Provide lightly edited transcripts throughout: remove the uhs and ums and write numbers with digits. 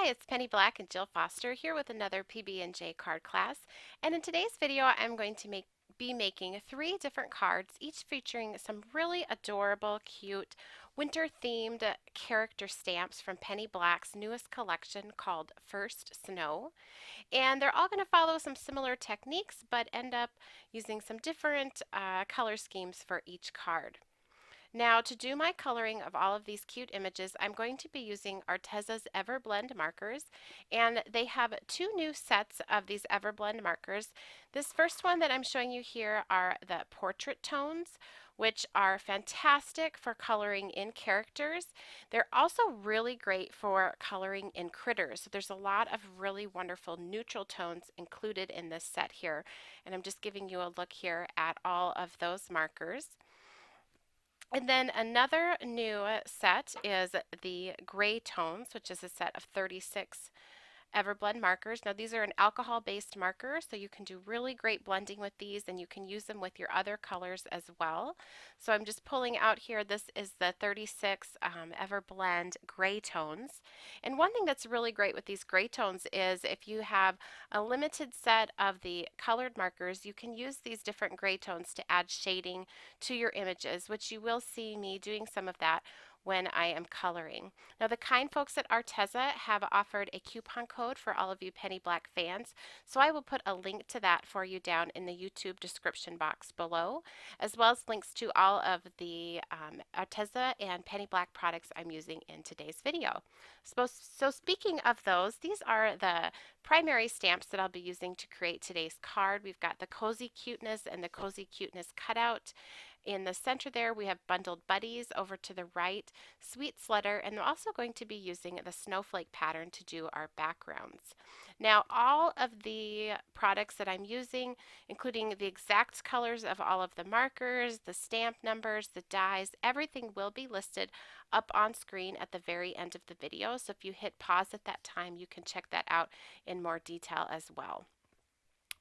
Hi, it's Penny Black and Jill Foster here with another PB&J card class. And in today's video, I'm going to be making 3 different cards, each featuring some really adorable, cute, winter-themed character stamps from Penny Black's newest collection called First Snow. And they're all going to follow some similar techniques, but end up using some different color schemes for each card. Now, to do my coloring of all of these cute images, I'm going to be using Arteza's Everblend markers, and they have 2 new sets of these Everblend markers. This first one that I'm showing you here are the portrait tones, which are fantastic for coloring in characters. They're also really great for coloring in critters. So there's a lot of really wonderful neutral tones included in this set here, and I'm just giving you a look here at all of those markers. And then another new set is the gray tones, which is a set of 36 Everblend markers. Now these are an alcohol-based marker, so you can do really great blending with these, and you can use them with your other colors as well. So I'm just pulling out here, this is the 36 Everblend gray tones. And one thing that's really great with these gray tones is if you have a limited set of the colored markers, you can use these different gray tones to add shading to your images, which you will see me doing some of that when I am coloring. Now the kind folks at Arteza have offered a coupon code for all of you Penny Black fans, so I will put a link to that for you down in the YouTube description box below, as well as links to all of the Arteza and Penny Black products I'm using in today's video. So speaking of those, these are the primary stamps that I'll be using to create today's card. We've got the Cozy Cuteness and the Cozy Cuteness cutout. In the center there, we have Bundled Buddies. Over to the right, Sweet Sweater, and I'm also going to be using the snowflake pattern to do our backgrounds. Now, all of the products that I'm using, including the exact colors of all of the markers, the stamp numbers, the dies, everything will be listed up on screen at the very end of the video. So if you hit pause at that time, you can check that out in more detail as well.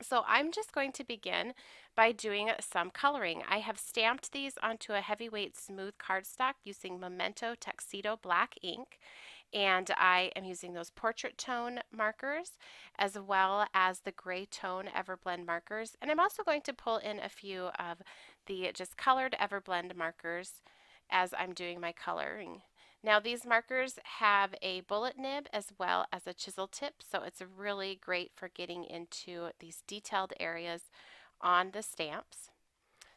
So I'm just going to begin by doing some coloring. I have stamped these onto a heavyweight smooth cardstock using Memento Tuxedo black ink, and I am using those portrait tone markers as well as the gray tone Everblend markers, and I'm also going to pull in a few of the just colored Everblend markers as I'm doing my coloring. Now these markers have a bullet nib as well as a chisel tip, so it's really great for getting into these detailed areas on the stamps.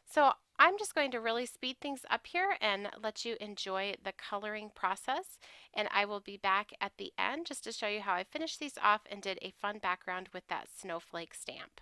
So I'm just going to really speed things up here and let you enjoy the coloring process, and I will be back at the end just to show you how I finished these off and did a fun background with that snowflake stamp.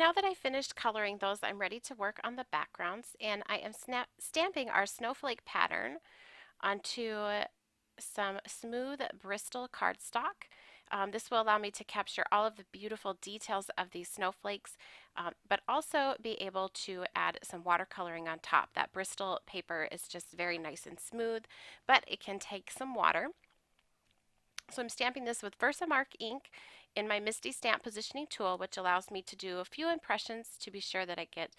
now that I finished coloring those, I'm ready to work on the backgrounds, and I am stamping our snowflake pattern onto some smooth Bristol cardstock. This will allow me to capture all of the beautiful details of these snowflakes, but also be able to add some watercoloring on top. That Bristol paper is just very nice and smooth, but it can take some water. So I'm stamping this with Versamark ink in my Misty Stamp Positioning tool, which allows me to do a few impressions to be sure that I get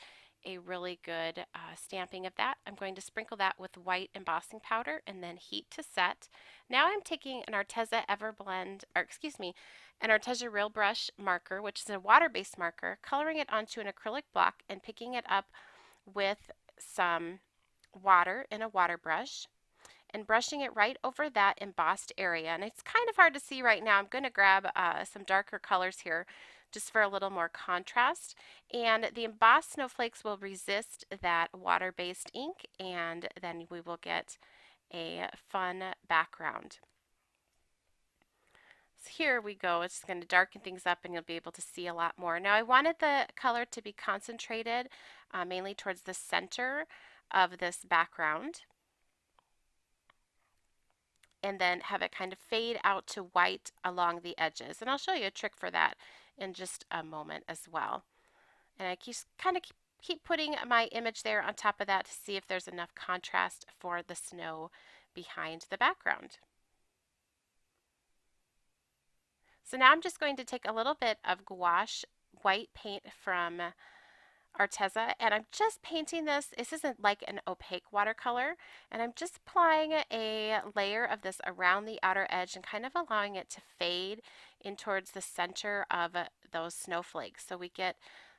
a really good stamping of that. I'm going to sprinkle that with white embossing powder and then heat to set. Now I'm taking an Arteza Everblend, or excuse me, an Arteza Real Brush marker, which is a water-based marker, coloring it onto an acrylic block and picking it up with some water in a water brush and brushing it right over that embossed area. And it's kind of hard to see right now. I'm going to grab some darker colors here just for a little more contrast. And the embossed snowflakes will resist that water-based ink, and then we will get a fun background. So here we go. It's just going to darken things up and you'll be able to see a lot more. Now I wanted the color to be concentrated mainly towards the center of this background, and then have it kind of fade out to white along the edges. And I'll show you a trick for that in just a moment as well. And I keep putting my image there on top of that to see if there's enough contrast for the snow behind the background. So now I'm just going to take a little bit of gouache white paint from Arteza, and I'm just painting this. This isn't like an opaque watercolor, and I'm just applying a layer of this around the outer edge and kind of allowing it to fade in towards the center of those snowflakes. So we get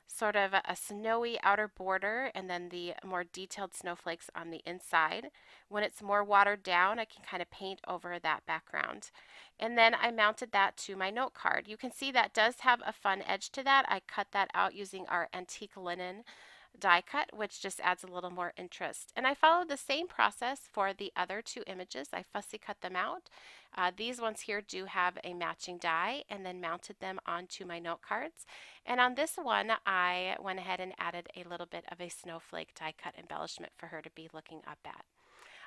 sort of a snowy outer border and then the more detailed snowflakes on the inside. When it's more watered down, I can kind of paint over that background. And then I mounted that to my note card. You can see that does have a fun edge to that. I cut that out using our antique linen die cut, which just adds a little more interest. And I followed the same process for the other two images. I fussy cut them out. These ones here do have a matching die, and then mounted them onto my note cards. And on this one, I went ahead and added a little bit of a snowflake die cut embellishment for her to be looking up at.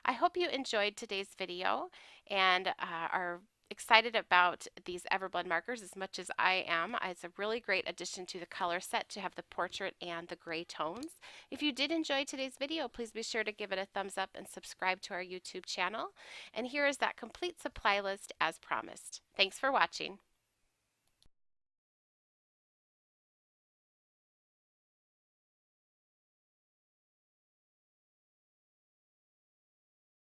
I hope you enjoyed today's video and are excited about these Everblend markers as much as I am. It's a really great addition to the color set to have the portrait and the gray tones. If you did enjoy today's video, please be sure to give it a thumbs up and subscribe to our YouTube channel. And here is that complete supply list as promised. Thanks for watching.